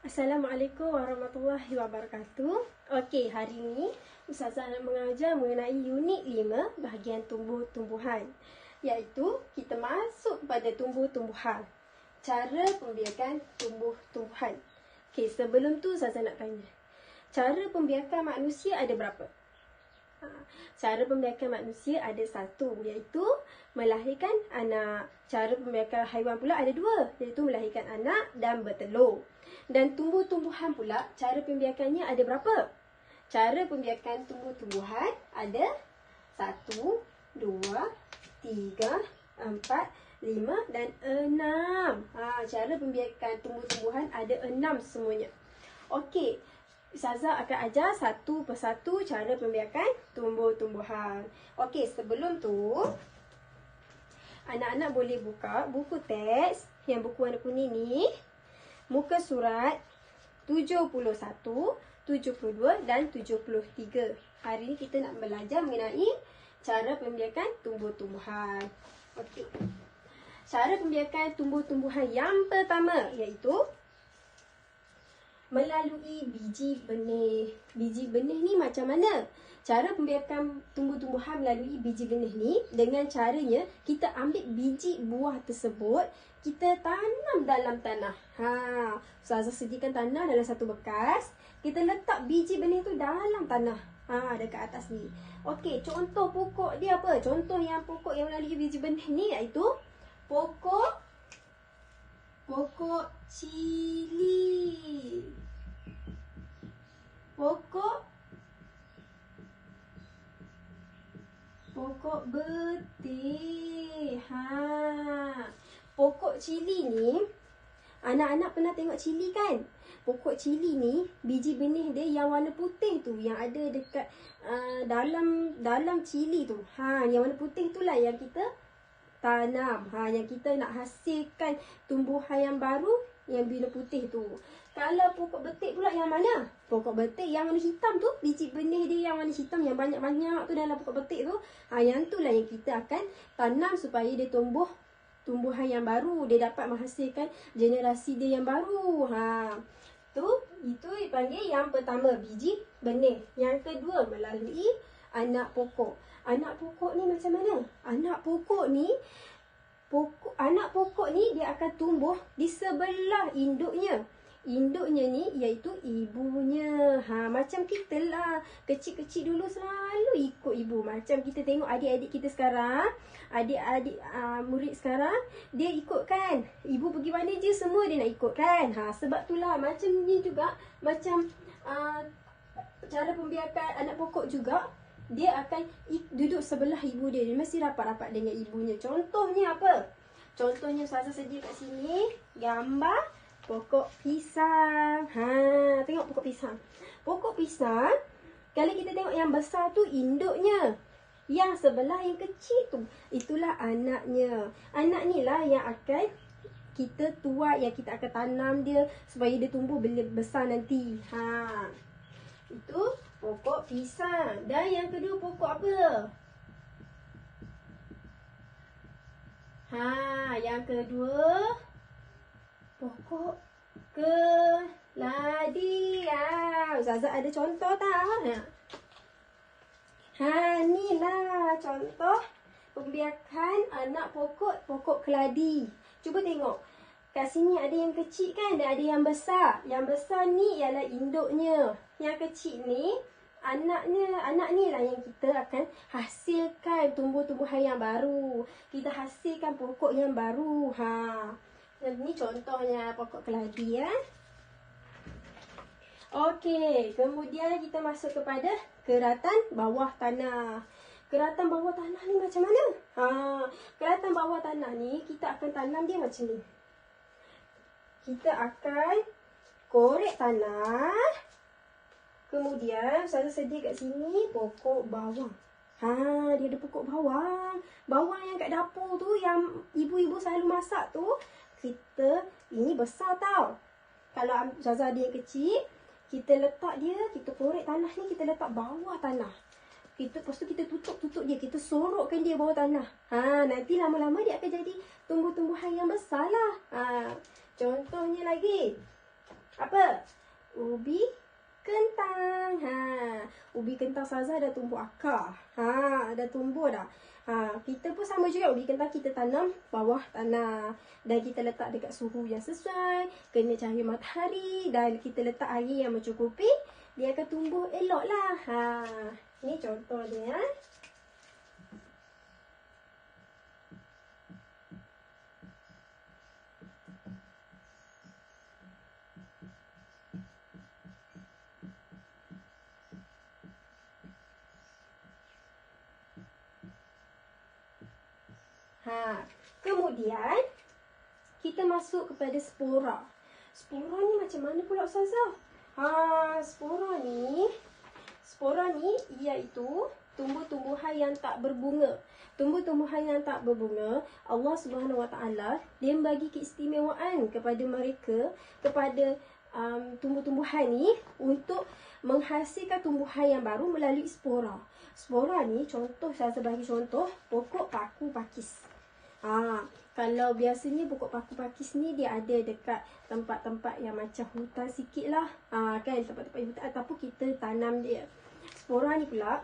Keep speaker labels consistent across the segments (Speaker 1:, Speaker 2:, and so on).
Speaker 1: Assalamualaikum warahmatullahi wabarakatuh. Okey, hari ini Ustazah nak mengajar mengenai unit 5 bahagian tumbuh-tumbuhan, iaitu kita masuk pada tumbuh-tumbuhan. Cara pembiakan tumbuh-tumbuhan. Okey, sebelum tu Ustazah nak tanya, cara pembiakan manusia ada berapa? Cara pembiakan manusia ada satu, iaitu melahirkan anak. Cara pembiakan haiwan pula ada dua, iaitu melahirkan anak dan bertelur. Dan tumbuh-tumbuhan pula, cara pembiakannya ada berapa? Cara pembiakan tumbuh-tumbuhan ada 1, 2, 3, 4, 5 dan 6. Cara pembiakan tumbuh-tumbuhan ada 6 semuanya. Okey, Ustazah akan ajar satu persatu cara pembiakan tumbuh-tumbuhan. Okey, sebelum tu, anak-anak boleh buka buku teks yang buku warna kuning ni. Muka surat 71, 72 dan 73. Hari ni kita nak belajar mengenai cara pembiakan tumbuh-tumbuhan. Okey. Cara pembiakan tumbuh-tumbuhan yang pertama iaitu melalui biji benih. Biji benih ni macam mana? Cara pembiakan tumbuh-tumbuhan melalui biji benih ni, dengan caranya kita ambil biji buah tersebut, kita tanam dalam tanah. Ustazah sediakan tanah dalam satu bekas. Kita letak biji benih tu dalam tanah. Dekat atas ni. Okey, contoh pokok dia apa? Contoh yang pokok yang melalui biji benih ni iaitu pokok cili. Pokok betik. Pokok cili ni, anak-anak pernah tengok cili kan? Pokok cili ni, biji benih dia yang warna putih tu, yang ada dekat dalam cili tu. Yang warna putih itulah yang kita tanam. Yang kita nak hasilkan tumbuhan yang baru, yang warna putih tu. Kalau pokok betik pula yang mana? Pokok betik yang warna hitam tu, biji benih dia yang warna hitam, yang banyak-banyak tu dalam pokok betik tu. Yang itulah yang kita akan tanam supaya dia tumbuhan yang baru. Dia dapat menghasilkan generasi dia yang baru. Itu dipanggil yang pertama, biji benih. Yang kedua, melalui anak pokok. Anak pokok ni macam mana? Anak pokok ni dia akan tumbuh di sebelah induknya. Induknya ni iaitu ibunya. Macam kita lah, kecil-kecil dulu selalu ikut ibu. Macam kita tengok adik-adik kita sekarang, adik-adik murid sekarang, dia ikut kan. Ibu pergi mana je semua dia nak ikut kan. Sebab itulah macam ni juga, macam cara pembiakan anak pokok juga, dia akan duduk sebelah ibu dia. Dia mesti rapat-rapat dengan ibunya. Contohnya apa? Contohnya Ustazah sedia kat sini gambar pokok pisang. Tengok pokok pisang. Pokok pisang, kalau kita tengok yang besar tu induknya. Yang sebelah yang kecil tu, itulah anaknya. Anak ni lah yang akan kita tuai, yang kita akan tanam dia supaya dia tumbuh besar nanti. Itu pokok pisang. Dan yang kedua pokok apa? Yang kedua pokok keladi. Ustazah ada contoh tak? Ni lah contoh pembiakan anak pokok keladi. Cuba tengok. Kat sini ada yang kecil kan, dan ada yang besar. Yang besar ni ialah induknya. Yang kecil ni anak ni lah yang kita akan hasilkan tumbuh-tumbuhan yang baru. Kita hasilkan pokok yang baru. Ini contohnya pokok keladi ya. Okey, kemudian kita masuk kepada keratan bawah tanah. Keratan bawah tanah ni macam mana? Keratan bawah tanah ni kita akan tanam dia macam ni. Kita akan korek tanah. Kemudian Ustazah sedia kat sini pokok bawang. Dia ada pokok bawang. Bawang yang kat dapur tu, yang ibu-ibu selalu masak tu, ini besar tau. Kalau Ustazah ada yang kecil, kita letak dia, kita korek tanah ni, kita letak bawah tanah. Lepas tu kita tutup dia, kita sorokkan dia bawah tanah. Nanti lama-lama dia akan jadi tumbuh-tumbuhan yang besar lah. Contohnya lagi, Apa? Ubi kentang. Ubi kentang Ustazah dah tumbuh akar. Dah tumbuh dah. Kita pun sama juga, ubi kentang kita tanam bawah tanah dan kita letak dekat suhu yang sesuai, kena cahaya matahari dan kita letak air yang mencukupi, dia akan tumbuh elok lah. Ni contoh dia. Kemudian kita masuk kepada spora. Spora ni macam mana pula Ustazah? Spora ni iaitu tumbuh-tumbuhan yang tak berbunga. Tumbuh-tumbuhan yang tak berbunga, Allah Subhanahu Wa Taala dia bagi keistimewaan kepada mereka, kepada tumbuh-tumbuhan ni untuk menghasilkan tumbuhan yang baru melalui spora. Spora ni contoh, saya bagi contoh pokok paku pakis. Kalau biasanya pokok paku pakis ni dia ada dekat tempat-tempat yang macam hutan sikit lah. Kan tempat-tempat hutan ataupun kita tanam dia. Spora ni pula,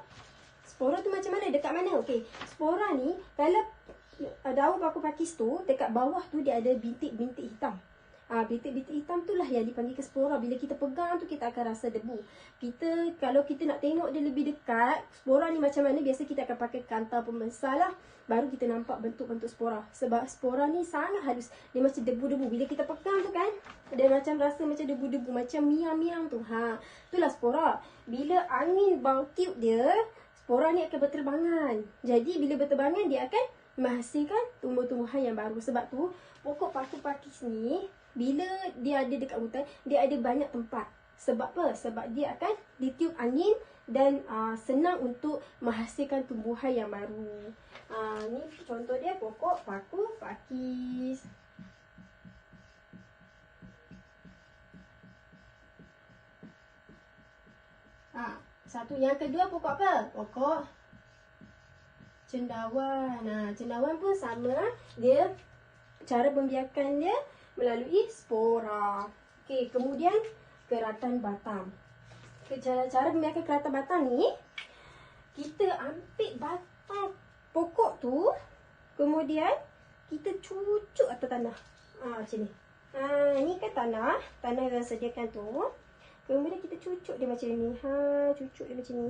Speaker 1: spora tu macam mana? Dekat mana? Okey, spora ni kalau daun paku pakis tu dekat bawah tu dia ada bintik-bintik hitam. Bintik-bintik hitam tu lah yang dipanggil ke spora. Bila kita pegang tu kita akan rasa debu. Kalau kita nak tengok dia lebih dekat, spora ni macam mana, biasa kita akan pakai kantar pembesar lah. Baru kita nampak bentuk-bentuk spora. Sebab spora ni sangat halus. Dia macam debu-debu. Bila kita pegang tu kan, dia macam rasa macam debu-debu. Macam miang-miang tu. Itulah spora. Bila angin bau tiup dia, spora ni akan berterbangan. Jadi bila berterbangan dia akan menghasilkan tumbuh-tumbuhan yang baru. Sebab tu pokok paku pakis ni bila dia ada dekat hutan, dia ada banyak tempat. Sebab apa? Sebab dia akan ditiup angin dan senang untuk menghasilkan tumbuhan yang baru. Ni contoh dia pokok paku pakis. Satu yang kedua pokok apa? Pokok cendawan. Cendawan pun sama. Dia cara pembiakan dia melalui spora. Okey, kemudian keratan Batam. Cara pembiakan keratan Batam ni, kita ambil batang pokok tu, kemudian kita cucuk atas tanah. Macam ni. Ni kan tanah yang sediakan tu. Kemudian kita cucuk dia macam ni. Cucuk dia macam ni.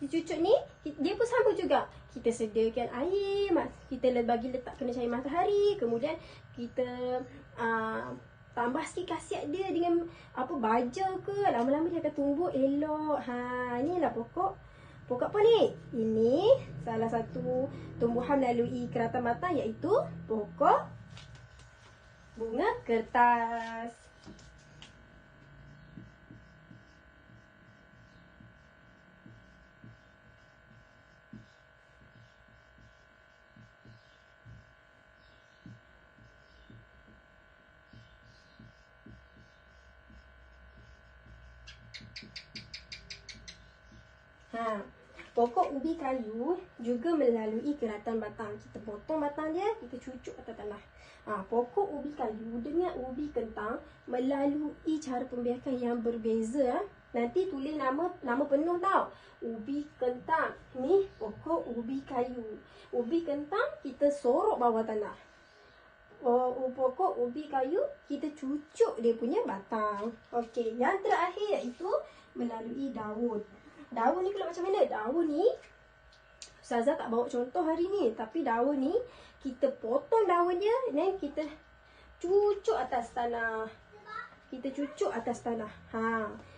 Speaker 1: Cucuk ni, dia pun sama juga. Kita sediakan air, kita bagi letak kena cahaya matahari. Kemudian kita tambah sikit khasiat dia dengan baja ke. Lama-lama dia akan tumbuh elok. Inilah pokok apa ni? Ini salah satu tumbuhan melalui keratan Batam, iaitu pokok bunga kertas. Pokok ubi kayu juga melalui keratan batang. Kita potong batang dia, kita cucuk atas tanah. Pokok ubi kayu dengan ubi kentang melalui cara pembiakan yang berbeza. Nanti tulis nama penuh tau. Ubi kentang. Ni pokok ubi kayu. Ubi kentang kita sorok bawah tanah. Pokok ubi kayu kita cucuk dia punya batang. Okey, yang terakhir iaitu melalui daun. Daun ni pula macam mana? Daun ni Ustazah tak bawa contoh hari ni, tapi daun ni kita potong daun dia dan kita cucuk atas tanah.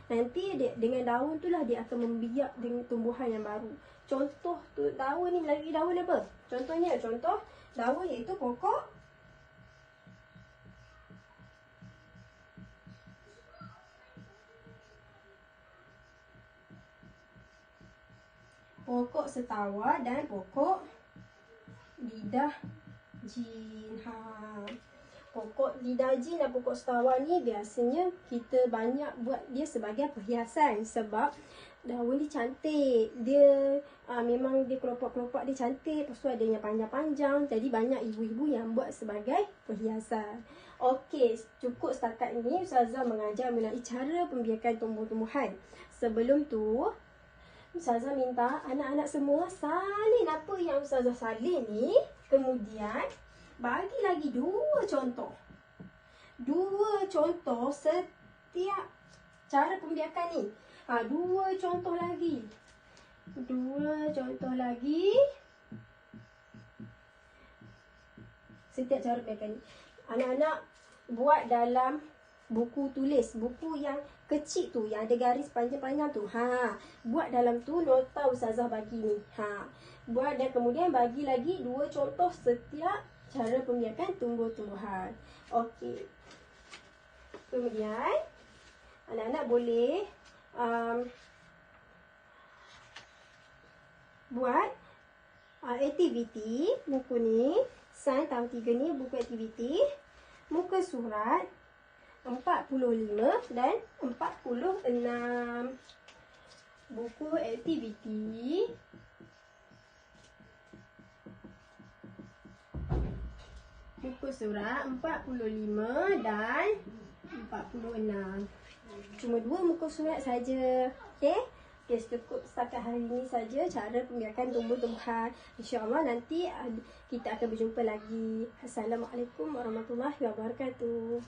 Speaker 1: Nanti dengan daun tu lah dia akan membiak dengan tumbuhan yang baru. Contoh tu daun ni melalui daun apa? Contoh daun iaitu pokok setawa dan pokok lidah jin. Pokok lidah jin dan pokok setawa ni biasanya kita banyak buat dia sebagai perhiasan. Sebab Daun dia cantik. Dia memang dia kelopak-kelopak dia cantik. Lepas tu ada yang panjang-panjang. Jadi banyak ibu-ibu yang buat sebagai perhiasan. Okey, cukup setakat ini Ustazah mengajar mengenai cara pembiakan tumbuh-tumbuhan. Sebelum tu, Ustazah minta anak-anak semua salin apa yang Ustazah salin ni. Kemudian, bagi lagi 2 contoh. 2 contoh setiap cara pembiakan ni. 2 contoh lagi. 2 contoh lagi. Setiap cara pembiakan ni. Anak-anak buat dalam buku tulis. Buku yang kecil tu, yang ada garis panjang-panjang tu. Buat dalam tu nota Ustazah bagi ni. Buat dan kemudian bagi lagi 2 contoh setiap cara pembiakan tumbuh-tumbuhan. Okey. Kemudian anak-anak boleh buat aktiviti buku ni. Sains tahun 3 ni buku aktiviti. Muka surat 45 dan 46. Buku aktiviti muka surat 45 dan 46. Cuma 2 muka surat saja. Okey? Okey, cukup setakat hari ini saja cara pembiakan tumbuh-tumbuhan. InsyaAllah nanti kita akan berjumpa lagi. Assalamualaikum warahmatullahi wabarakatuh.